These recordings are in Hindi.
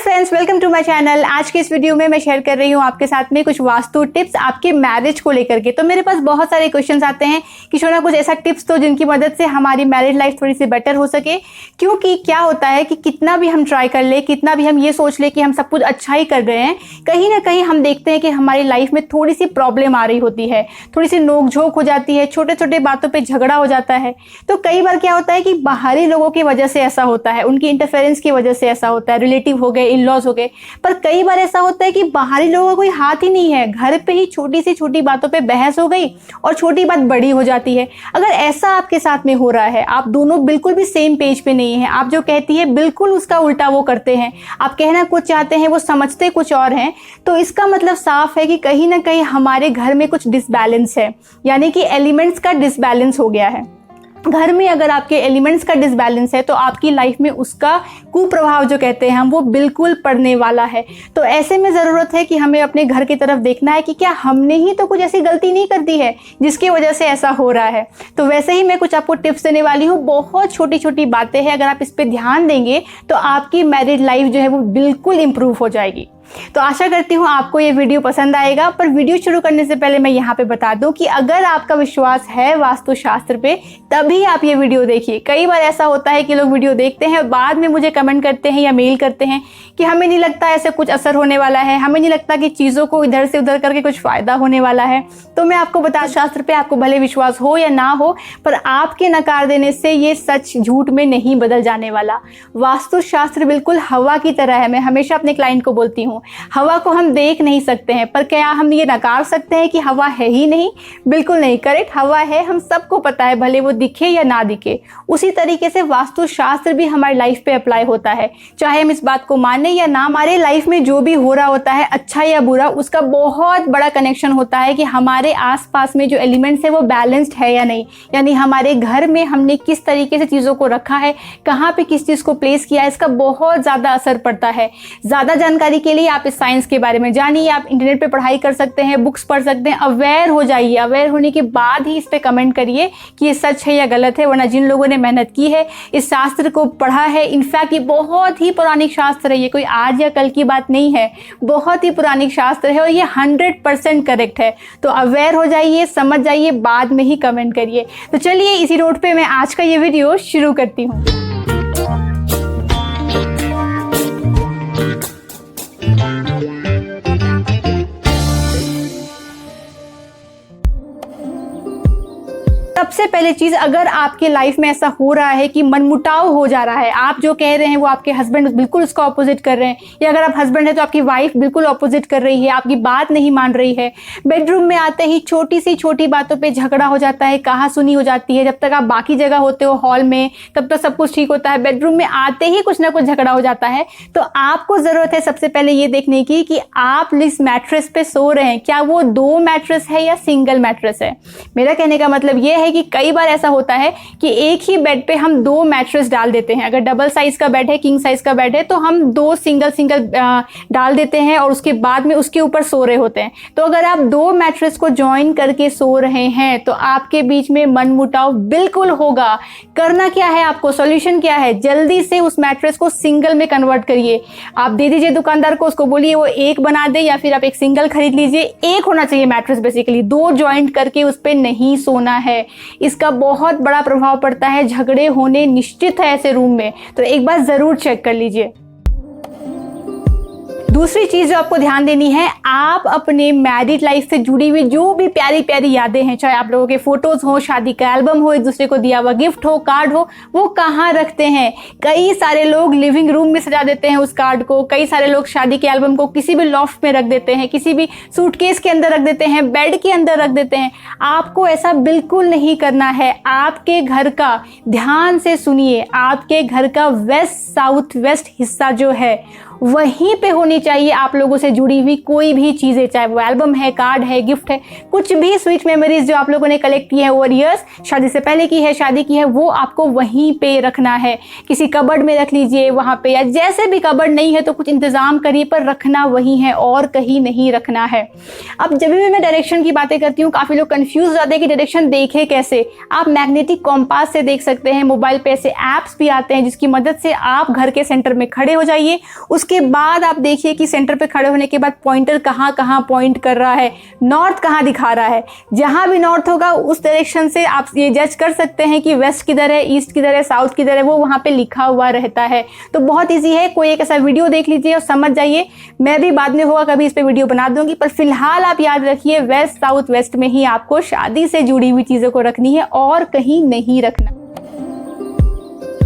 Friends, welcome to my channel. आज के इस वीडियो में मैं शेयर कर रही हूँ आपके साथ में कुछ वास्तु टिप्स आपके मैरिज को लेकर के। तो मेरे पास बहुत सारे क्वेश्चंस आते हैं कि शोना कुछ ऐसा टिप्स तो जिनकी मदद से हमारी मैरिज लाइफ थोड़ी सी बेटर हो सके। क्योंकि क्या होता है कि कितना भी हम ट्राई कर ले, कितना भी हम ये सोच ले कि हम सब कुछ अच्छा ही कर रहे हैं, कहीं ना कहीं हम देखते हैं कि हमारी लाइफ में थोड़ी सी प्रॉब्लम आ रही होती है, थोड़ी सी नोकझोंक हो जाती है, छोटे छोटे बातों पर झगड़ा हो जाता है। तो कई बार क्या होता है कि बाहरी लोगों की वजह से ऐसा होता है, उनकी इंटरफेरेंस की वजह से ऐसा होता है, रिलेटिव हो गए, इन लॉज हो गए। पर कई बार ऐसा होता है कि बाहरी लोगों का कोई हाथ ही नहीं है, घर पे ही छोटी सी छोटी बातों पे बहस हो गई और छोटी बात बड़ी हो जाती है। अगर ऐसा आपके साथ में हो रहा है, आप दोनों बिल्कुल भी सेम पेज पे नहीं है, आप जो कहती है बिल्कुल उसका उल्टा वो करते हैं, आप कहना कुछ चाहते हैं वो समझते कुछ और हैं, तो इसका मतलब साफ है कि कहीं ना कहीं हमारे घर में कुछ डिसबैलेंस है, यानी कि एलिमेंट्स का डिसबैलेंस हो गया है। घर में अगर आपके एलिमेंट्स का डिसबैलेंस है तो आपकी लाइफ में उसका कुप्रभाव जो कहते हैं हम, वो बिल्कुल पड़ने वाला है। तो ऐसे में ज़रूरत है कि हमें अपने घर की तरफ देखना है कि क्या हमने ही तो कुछ ऐसी गलती नहीं कर दी है जिसकी वजह से ऐसा हो रहा है। तो वैसे ही मैं कुछ आपको टिप्स देने वाली हूँ, बहुत छोटी छोटी बातें हैं, अगर आप इस पर ध्यान देंगे तो आपकी मैरिज लाइफ जो है वो बिल्कुल इम्प्रूव हो जाएगी। तो आशा करती हूँ आपको ये वीडियो पसंद आएगा। पर वीडियो शुरू करने से पहले मैं यहाँ पे बता दूं कि अगर आपका विश्वास है वास्तुशास्त्र पे तभी आप ये वीडियो देखिए। कई बार ऐसा होता है कि लोग वीडियो देखते हैं और बाद में मुझे कमेंट करते हैं या मेल करते हैं कि हमें नहीं लगता ऐसे कुछ असर होने वाला है, हमें नहीं लगता कि चीज़ों को इधर से उधर करके कुछ फ़ायदा होने वाला है। तो मैं आपको बता, शास्त्र पे आपको भले विश्वास हो या ना हो, पर आपके नकार देने से ये सच झूठ में नहीं बदल जाने वाला। वास्तुशास्त्र बिल्कुल हवा की तरह है। मैं हमेशा अपने क्लाइंट को बोलती हूँ, हवा को हम देख नहीं सकते हैं, पर क्या हम ये नकार सकते हैं कि हवा है ही नहीं? बिल्कुल नहीं। करेक्ट, हवा है, हम सबको पता है, भले वो दिखे या ना दिखे। उसी तरीके से वास्तुशास्त्र भी हमारी लाइफ पे अप्लाई होता है, चाहे हम इस बात को माने या ना माने। लाइफ में जो भी हो रहा होता है, अच्छा या बुरा, उसका बहुत बड़ा कनेक्शन होता है कि हमारे आसपास में जो एलिमेंट्स है वो बैलेंस्ड है या नहीं, यानी हमारे घर में हमने किस तरीके से चीज़ों को रखा है, कहाँ पे किस चीज़ को प्लेस किया है, इसका बहुत ज़्यादा असर पड़ता है। ज़्यादा जानकारी के लिए आप इस साइंस के बारे में जानिए, आप इंटरनेट पे पढ़ाई कर सकते हैं, बुक्स पढ़ सकते हैं, अवेयर हो जाइए। अवेयर होने के बाद ही इस पे कमेंट करिए कि ये सच है या गलत है, वरना जिन लोगों ने मेहनत की है, इस शास्त्र को पढ़ा है, इनफैक्ट ये बहुत ही पौराणिक शास्त्र है, ये कोई आज या कल की बात नहीं है, बहुत ही पुरानी शास्त्र है और ये 100% करेक्ट है। तो अवेयर हो जाइए, समझ जाइए, बाद में ही कमेंट करिए। तो चलिए इसी नोट पे मैं आज का ये वीडियो शुरू करती हूँ। सबसे पहले चीज, अगर आपके लाइफ में ऐसा हो रहा है कि मनमुटाव हो जा रहा है, आप जो कह रहे हैं वो आपके हस्बैंड बिल्कुल उसका ऑपोजिट कर रहे हैं, या अगर आप हस्बैंड है तो आपकी वाइफ बिल्कुल ऑपोजिट कर रही है, आपकी बात नहीं मान रही है, बेडरूम में आते ही छोटी सी छोटी बातों पे झगड़ा हो जाता है, कहा सुनी हो जाती है, जब तक आप बाकी जगह होते हो हॉल में तब तक सब कुछ ठीक होता है, बेडरूम में आते ही कुछ ना कुछ झगड़ा हो जाता है, तो आपको जरूरत है सबसे पहले ये देखने की कि आप जिस मैट्रेस पे सो रहे हैं क्या वो 2 मैट्रेस है या सिंगल मैट्रेस है। मेरा कहने का मतलब ये है कि कई बार ऐसा होता है कि एक ही बेड पे हम 2 मैट्रेस डाल देते हैं। अगर डबल साइज का बेड है, किंग साइज का बेड है, तो हम 2 सिंगल डाल देते हैं और उसके बाद में उसके ऊपर सो रहे होते हैं। तो अगर आप 2 मैट्रेस को ज्वाइन करके सो रहे हैं तो आपके बीच में मनमुटाव बिल्कुल होगा। करना क्या है आपको, सॉल्यूशन क्या है, जल्दी से उस मैट्रेस को सिंगल में कन्वर्ट करिए। आप दे दीजिए दुकानदार को, उसको बोलिए वो एक बना दे, या फिर आप एक सिंगल खरीद लीजिए। एक होना चाहिए मैट्रेस, बेसिकली 2 ज्वाइंट करके उस पर नहीं सोना है। इसका बहुत बड़ा प्रभाव पड़ता है, झगड़े होने निश्चित है ऐसे रूम में, तो एक बार जरूर चेक कर लीजिए। दूसरी चीज जो आपको ध्यान देनी है, आप अपने मैरिड लाइफ से जुड़ी हुई जो भी प्यारी प्यारी यादें हैं, चाहे आप लोगों के फोटोज हो, शादी का एल्बम हो, एक दूसरे को दिया हुआ गिफ्ट हो, कार्ड हो, वो कहाँ रखते हैं। कई सारे लोग लिविंग रूम में सजा देते हैं उस कार्ड को, कई सारे लोग शादी के एल्बम को किसी भी लॉफ्ट में रख देते हैं, किसी भी सूटकेस के अंदर रख देते हैं, बेड के अंदर रख देते हैं। आपको ऐसा बिल्कुल नहीं करना है। आपके घर का, ध्यान से सुनिए, आपके घर का वेस्ट साउथ वेस्ट हिस्सा जो है वहीं पे होनी चाहिए आप लोगों से जुड़ी हुई कोई भी चीज़ें, चाहे वो एल्बम है, कार्ड है, गिफ्ट है, कुछ भी स्वीट मेमोरीज जो आप लोगों ने कलेक्ट की है ओवर ईयर्स, शादी से पहले की है, शादी की है, वो आपको वहीं पे रखना है। किसी कबर्ड में रख लीजिए वहाँ पे, या जैसे भी कबर्ड नहीं है तो कुछ इंतजाम करिए, पर रखना वहीं है और कहीं नहीं रखना है। अब जब भी मैं डायरेक्शन की बातें करती हूँ, काफ़ी लोग कंफ्यूज हो जाते हैं कि डायरेक्शन देखे कैसे। आप मैग्नेटिक कॉम्पास से देख सकते हैं, मोबाइल पे ऐसे ऐप्स भी आते हैं जिसकी मदद से आप घर के सेंटर में खड़े हो जाइए। उसके बाद आप देखिए कि सेंटर पे खड़े होने के बाद पॉइंटर कहाँ कहाँ पॉइंट कर रहा है, नॉर्थ कहाँ दिखा रहा है। जहाँ भी नॉर्थ होगा उस डायरेक्शन से आप ये जज कर सकते हैं कि वेस्ट किधर है, ईस्ट किधर है, साउथ किधर है, वो वहाँ पे लिखा हुआ रहता है। तो बहुत ईजी है, कोई एक ऐसा वीडियो देख लीजिए और समझ जाइए। मैं भी बाद में होगा कभी इस पे वीडियो बना दूंगी, पर फिलहाल आप याद रखिए वेस्ट साउथ वेस्ट में ही आपको शादी से जुड़ी हुई चीजों को रखनी है और कहीं नहीं रखना।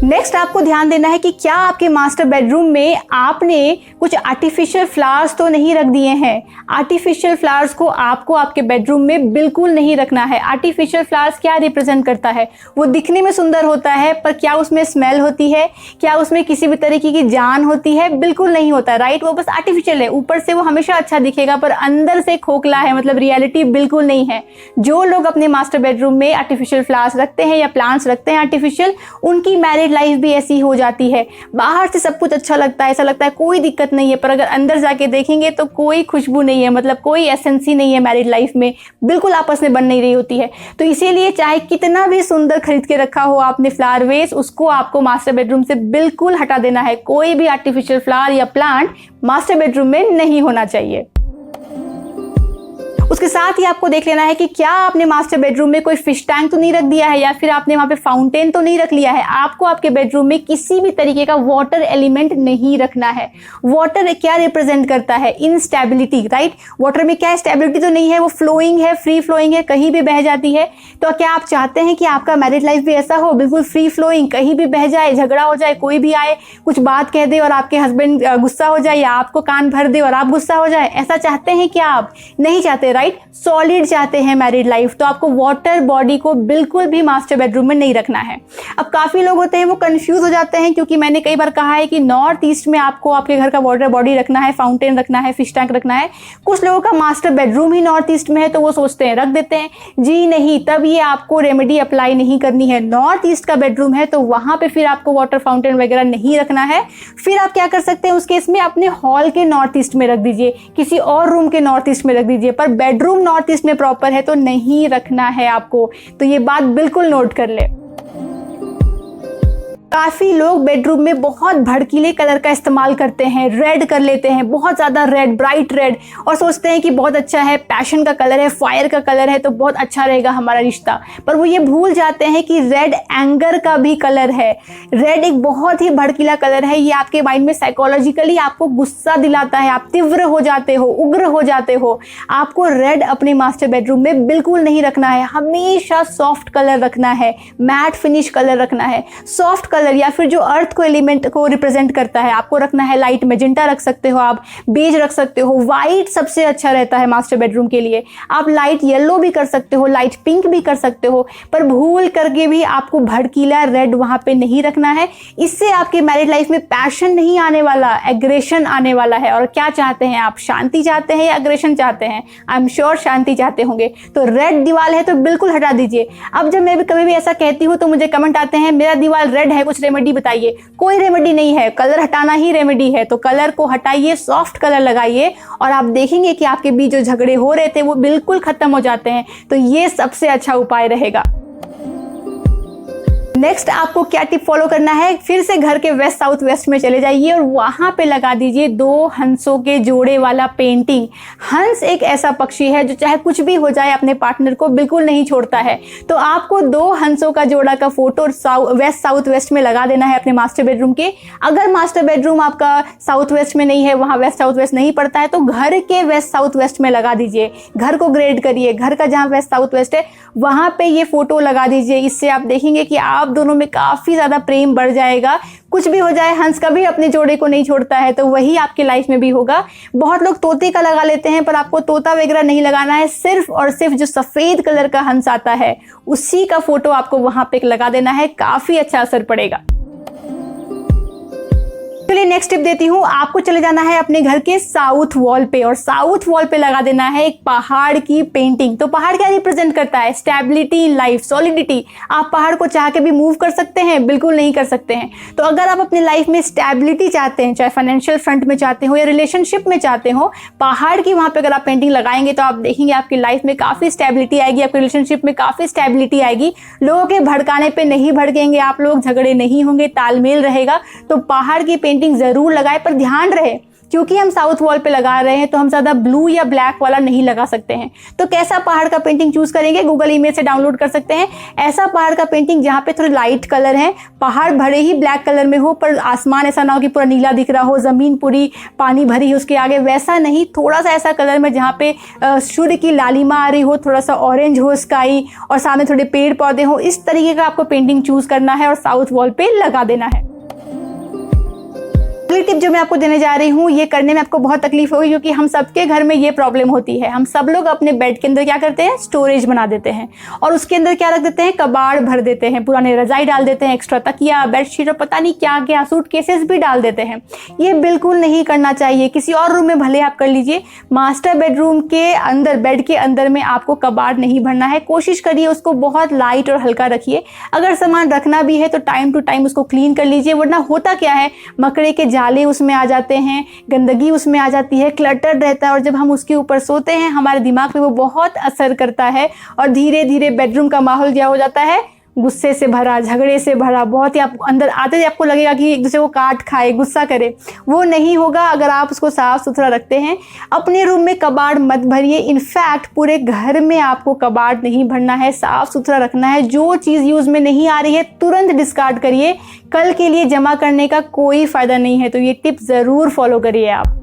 नेक्स्ट आपको ध्यान देना है कि क्या आपके मास्टर बेडरूम में आपने कुछ आर्टिफिशियल फ्लावर्स तो नहीं रख दिए हैं। आर्टिफिशियल फ्लावर्स को आपको आपके बेडरूम में बिल्कुल नहीं रखना है। आर्टिफिशियल फ्लावर्स क्या रिप्रेजेंट करता है, वो दिखने में सुंदर होता है, पर क्या उसमें स्मेल होती है, क्या उसमें किसी भी तरीके की जान होती है? बिल्कुल नहीं होता, राइट। वो बस आर्टिफिशियल है, ऊपर से वो हमेशा अच्छा दिखेगा पर अंदर से खोखला है, मतलब रियलिटी बिल्कुल नहीं है। जो लोग अपने मास्टर बेडरूम में आर्टिफिशियल फ्लावर्स रखते हैं या प्लांट्स रखते हैं आर्टिफिशियल, उनकी मैरिड लाइफ भी ऐसी हो जाती है। बाहर से सब कुछ अच्छा लगता है, ऐसा लगता है कोई दिक्कत नहीं है, पर अगर अंदर जाके देखेंगे तो कोई खुशबू नहीं है, मतलब कोई एसेंस ही नहीं है मैरिड लाइफ में, बिल्कुल आपस में बन नहीं रही होती है। तो इसीलिए चाहे कितना भी सुंदर खरीद के रखा हो आपने फ्लावर वेस, उसको आपको मास्टर बेडरूम से बिल्कुल हटा देना है। कोई भी आर्टिफिशियल फ्लावर या प्लांट मास्टर बेडरूम में नहीं होना चाहिए। उसके साथ ही आपको देख लेना है कि क्या आपने मास्टर बेडरूम में कोई फिश टैंक तो नहीं रख दिया है, या फिर आपने वहां पे फाउंटेन तो नहीं रख लिया है। आपको आपके बेडरूम में किसी भी तरीके का वाटर एलिमेंट नहीं रखना है। वाटर क्या रिप्रेजेंट करता है? Instability, right. वाटर में क्या स्टेबिलिटी तो नहीं है, वो फ्लोइंग है, फ्री फ्लोइंग है, कहीं भी बह जाती है। तो क्या आप चाहते हैं कि आपका मैरिज लाइफ भी ऐसा हो, बिल्कुल फ्री फ्लोइंग, कहीं भी बह जाए, झगड़ा हो जाए, कोई भी आए कुछ बात कह दे और आपके हस्बैंड गुस्सा हो जाए, या आपको कान भर दे और आप गुस्सा हो जाए? ऐसा चाहते हैं क्या आप? नहीं चाहते, राइट। सॉलिड चाहते हैं मैरिड लाइफ, तो आपको वाटर बॉडी को बिल्कुल भी मास्टर बेडरूम में नहीं रखना है। अब काफी लोग होते हैं वो कंफ्यूज हो जाते हैं, क्योंकि मैंने कई बार कहा है कि नॉर्थ ईस्ट में आपको आपके घर का वाटर बॉडी रखना है, फाउंटेन रखना है, फिश टैंक रखना है। कुछ लोगों का मास्टर बेडरूम ही नॉर्थ ईस्ट में है तो वो सोचते हैं रख देते हैं। जी नहीं, तब ये आपको रेमेडी अप्लाई नहीं करनी है। नॉर्थ ईस्ट का बेडरूम है तो वहां पे फिर आपको वाटर फाउंटेन वगैरह नहीं रखना है। फिर आप क्या कर सकते हैं उस केस में, अपने हॉल के नॉर्थ ईस्ट में रख दीजिए, किसी और रूम के नॉर्थ ईस्ट में रख दीजिए, पर बेडरूम नॉर्थ ईस्ट में प्रॉपर है तो नहीं रखना है आपको। तो ये बात बिल्कुल नोट कर ले। काफी लोग बेडरूम में बहुत भड़कीले कलर का इस्तेमाल करते हैं, रेड कर लेते हैं, बहुत ज्यादा रेड, ब्राइट रेड, और सोचते हैं कि बहुत अच्छा है, पैशन का कलर है, फायर का कलर है तो बहुत अच्छा रहेगा हमारा रिश्ता। पर वो ये भूल जाते हैं कि रेड एंगर का भी कलर है। रेड एक बहुत ही भड़कीला कलर है, ये आपके माइंड में साइकोलॉजिकली आपको गुस्सा दिलाता है, आप तीव्र हो जाते हो, उग्र हो जाते हो। आपको रेड अपने मास्टर बेडरूम में बिल्कुल नहीं रखना है। हमेशा सॉफ्ट कलर रखना है, मैट फिनिश कलर रखना है। सॉफ्ट कलर या फिर जो अर्थ को एलिमेंट को रिप्रेजेंट करता है आपको रखना है। लाइट मैजेंटा रख सकते हो आप, बेज रख सकते हो, व्हाइट सबसे अच्छा रहता है मास्टर बेडरूम के लिए। आप लाइट येलो भी कर सकते हो, लाइट पिंक भी कर सकते हो, पर भूल करके भी आपको भड़कीला रेड वहां पे नहीं रखना है। इससे आपके मैरिड लाइफ में पैशन नहीं आने वाला, एग्रेशन आने वाला है। और क्या चाहते हैं आप, शांति चाहते हैं या एग्रेशन चाहते हैं? आई एम श्योर शांति चाहते होंगे। तो रेड दीवार है तो बिल्कुल हटा दीजिए। अब जब मैं भी कभी भी ऐसा कहती हूँ तो मुझे कमेंट आते हैं मेरा दीवार रेड है, कुछ रेमेडी बताइए। कोई रेमेडी नहीं है, कलर हटाना ही रेमेडी है। तो कलर को हटाइए, सॉफ्ट कलर लगाइए और आप देखेंगे कि आपके बीच जो झगड़े हो रहे थे वो बिल्कुल खत्म हो जाते हैं। तो ये सबसे अच्छा उपाय रहेगा। नेक्स्ट आपको क्या टिप फॉलो करना है, फिर से घर के वेस्ट साउथ वेस्ट में चले जाइए और वहां पे लगा दीजिए 2 हंसों के जोड़े वाला पेंटिंग। हंस एक ऐसा पक्षी है जो चाहे कुछ भी हो जाए अपने पार्टनर को बिल्कुल नहीं छोड़ता है। तो आपको 2 हंसों का जोड़ा का फोटो वेस्ट साउथ वेस्ट में लगा देना है अपने मास्टर बेडरूम के। अगर मास्टर बेडरूम आपका साउथ वेस्ट में नहीं है, वहां वेस्ट साउथ वेस्ट नहीं पड़ता है, तो घर के वेस्ट साउथ वेस्ट में लगा दीजिए। घर को ग्रेड करिए, घर का जहां वेस्ट साउथ वेस्ट है वहां पे ये फोटो लगा दीजिए। इससे आप देखेंगे कि आप दोनों में काफी ज्यादा प्रेम बढ़ जाएगा। कुछ भी हो जाए, हंस कभी अपने जोड़े को नहीं छोड़ता है, तो वही आपकी लाइफ में भी होगा। बहुत लोग तोते का लगा लेते हैं, पर आपको तोता वगैरह नहीं लगाना है। सिर्फ और सिर्फ जो सफेद कलर का हंस आता है उसी का फोटो आपको वहां पे लगा देना है, काफी अच्छा असर पड़ेगा। चलिए नेक्स्ट टिप देती हूँ। आपको चले जाना है अपने घर के साउथ वॉल पे और साउथ वॉल पे लगा देना है एक पहाड़ की पेंटिंग। तो पहाड़ क्या रिप्रेजेंट करता है? Stability in life, solidity. आप पहाड़ को चाह के भी मूव कर सकते हैं? बिल्कुल नहीं कर सकते हैं। तो अगर आप अपनी लाइफ में स्टेबिलिटी चाहते हैं, चाहे फाइनेंशियल फ्रंट में चाहते हो या रिलेशनशिप में चाहते हो, पहाड़ की वहां पे अगर आप पेंटिंग लगाएंगे तो आप देखेंगे आपकी लाइफ में काफी स्टेबिलिटी आएगी, आपके रिलेशनशिप में काफी स्टेबिलिटी आएगी। लोगों के भड़काने पे नहीं भड़केंगे आप लोग, झगड़े नहीं होंगे, तालमेल रहेगा। तो पहाड़ की पेंटिंग जरूर लगाए, पर ध्यान रहे क्योंकि हम साउथ वॉल पे लगा रहे हैं तो हम ज्यादा ब्लू या ब्लैक वाला नहीं लगा सकते हैं। तो कैसा पहाड़ का पेंटिंग चूज करेंगे? गूगल इमेज से डाउनलोड कर सकते हैं। ऐसा पहाड़ का पेंटिंग जहाँ पे थोड़े लाइट कलर है, पहाड़ भले ही ब्लैक कलर में हो पर आसमान ऐसा ना हो कि पूरा नीला दिख रहा हो, जमीन पूरी पानी भरी है उसके आगे, वैसा नहीं। थोड़ा सा ऐसा कलर में जहाँ पे सूर्य की लालिमा आ रही हो, थोड़ा सा ऑरेंज हो स्काई और सामने थोड़े पेड़ पौधे हो, इस तरीके का आपको पेंटिंग चूज करना है और साउथ वॉल पे लगा देना है। अगली टिप जो मैं आपको देने जा रही हूँ, ये करने में आपको बहुत तकलीफ होगी क्योंकि हम सबके घर में ये प्रॉब्लम होती है। हम सब लोग अपने बेड के अंदर क्या करते हैं? स्टोरेज बना देते हैं और उसके अंदर क्या रख देते हैं? कबाड़ भर देते हैं, पुराने रजाई डाल देते हैं, एक्स्ट्रा तकिया, बेडशीट और पता नहीं क्या क्या, सूटकेसेस भी डाल देते हैं। ये बिल्कुल नहीं करना चाहिए। किसी और रूम में भले आप कर लीजिए, मास्टर बेडरूम के अंदर, बेड के अंदर में आपको कबाड़ नहीं भरना है। कोशिश करिए उसको बहुत लाइट और हल्का रखिए। अगर सामान रखना भी है तो टाइम टू टाइम उसको क्लीन कर लीजिए, वरना होता क्या है, मकड़े के जाले उसमें आ जाते हैं, गंदगी उसमें आ जाती है, क्लटर्ड रहता है और जब हम उसके ऊपर सोते हैं हमारे दिमाग पे वो बहुत असर करता है और धीरे धीरे बेडरूम का माहौल क्या हो जाता है? गुस्से से भरा, झगड़े से भरा। बहुत ही आप अंदर आते ही आपको लगेगा कि एक दूसरे को काट खाए, गुस्सा करे। वो नहीं होगा अगर आप उसको साफ सुथरा रखते हैं। अपने रूम में कबाड़ मत भरिए। इनफैक्ट पूरे घर में आपको कबाड़ नहीं भरना है, साफ सुथरा रखना है। जो चीज़ यूज़ में नहीं आ रही है तुरंत डिस्कार्ड करिए, कल के लिए जमा करने का कोई फ़ायदा नहीं है। तो ये टिप ज़रूर फॉलो करिए आप।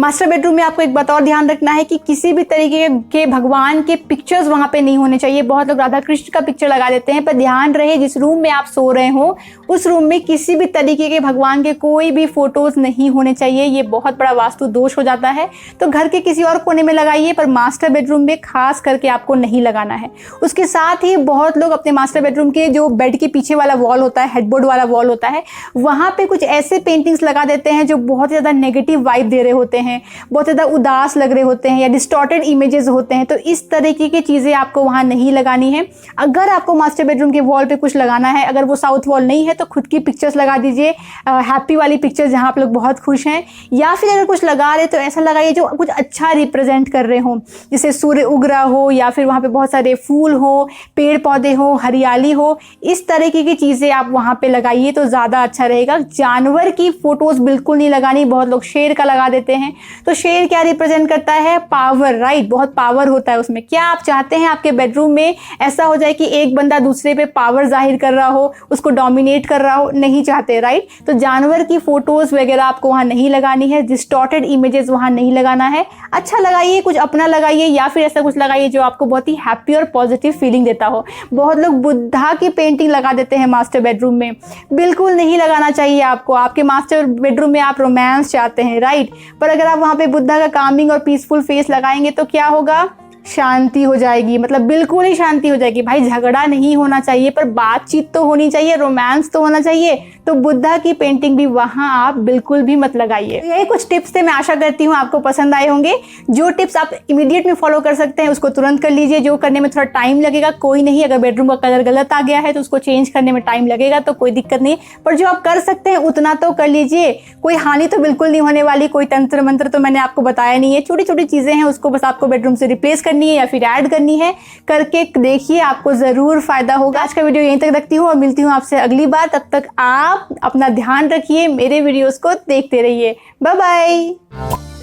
मास्टर बेडरूम में आपको एक बात और ध्यान रखना है कि किसी भी तरीके के भगवान के पिक्चर्स वहाँ पे नहीं होने चाहिए। बहुत लोग राधा कृष्ण का पिक्चर लगा देते हैं, पर ध्यान रहे जिस रूम में आप सो रहे हो उस रूम में किसी भी तरीके के भगवान के कोई भी फोटोज नहीं होने चाहिए। ये बहुत बड़ा वास्तु दोष हो जाता है। तो घर के किसी और कोने में लगाइए, पर मास्टर बेडरूम में खास करके आपको नहीं लगाना है। उसके साथ ही बहुत लोग अपने मास्टर बेडरूम के जो बेड के पीछे वाला वॉल होता है, हेडबोर्ड वाला वॉल होता है, वहाँ पे कुछ ऐसे पेंटिंग्स लगा देते हैं जो बहुत ज़्यादा नेगेटिव वाइब दे रहे होते हैं, बहुत ज़्यादा उदास लग रहे होते हैं या डिस्टॉर्टेड इमेजेस होते हैं। तो इस तरीके की चीज़ें आपको वहाँ नहीं लगानी है। अगर आपको मास्टर बेडरूम के वॉल पे कुछ लगाना है, अगर वो साउथ वॉल नहीं है तो खुद की पिक्चर्स लगा दीजिए, हैप्पी वाली पिक्चर्स जहाँ आप लोग बहुत खुश हैं। या फिर अगर कुछ लगा रहे तो ऐसा लगाइए जो कुछ अच्छा रिप्रेजेंट कर रहे हो, जैसे सूर्य उग रहा हो या फिर वहाँ पे बहुत सारे फूल हो, पेड़ पौधे हो, हरियाली हो। इस तरीके की चीज़ें आप वहाँ पे लगाइए तो ज़्यादा अच्छा रहेगा। जानवर की फोटोज़ बिल्कुल नहीं लगानी। बहुत लोग शेर का लगा देते हैं। तो शेर क्या रिप्रेजेंट करता है? Power, right. बहुत पावर होता है उसमें। क्या आप चाहते हैं आपके बेडरूम में ऐसा हो जाए कि एक बंदा दूसरे पे पावर जाहिर कर रहा हो, उसको डोमिनेट कर रहा हो? नहीं चाहते, राइट। तो जानवर की फोटोज वगैरह आपको वहां नहीं लगानी है, डिस्टॉर्टेड इमेजेस वहां नहीं लगाना है। अच्छा लगाइए, कुछ अपना लगाइए या फिर ऐसा कुछ लगाइए जो आपको बहुत ही हैप्पी और पॉजिटिव फीलिंग देता हो। बहुत लोग बुद्धा की पेंटिंग लगा देते हैं मास्टर बेडरूम में। बिल्कुल नहीं लगाना चाहिए आपको। आपके मास्टर बेडरूम में आप रोमांस चाहते हैं, राइट, पर अगर आप वहां पे बुद्धा का कामिंग और पीसफुल फेस लगाएंगे तो क्या होगा? शांति हो जाएगी। मतलब बिल्कुल ही शांति हो जाएगी। भाई झगड़ा नहीं होना चाहिए पर बातचीत तो होनी चाहिए, रोमांस तो होना चाहिए। तो बुद्धा की पेंटिंग भी वहां आप बिल्कुल भी मत लगाइए। यही कुछ टिप्स थे, मैं आशा करती हूँ आपको पसंद आए होंगे। जो टिप्स आप इमीडिएट में फॉलो कर सकते हैं उसको तुरंत कर लीजिए। जो करने में थोड़ा टाइम लगेगा कोई नहीं, अगर बेडरूम का कलर गलत आ गया है तो उसको चेंज करने में टाइम लगेगा तो कोई दिक्कत नहीं, पर जो आप कर सकते हैं उतना तो कर लीजिए। कोई हानि तो बिल्कुल नहीं होने वाली, कोई तंत्र मंत्र तो मैंने आपको बताया नहीं है। छोटी छोटी चीजें हैं, उसको बस आपको बेडरूम से रिप्लेस करनी है या फिर ऐड करनी है। करके देखिए, आपको जरूर फायदा होगा। आज का वीडियो यहीं तक रखती हूँ और मिलती हूँ आपसे अगली बार। तब तक आप अपना ध्यान रखिए, मेरे वीडियोस को देखते रहिए। Bye bye.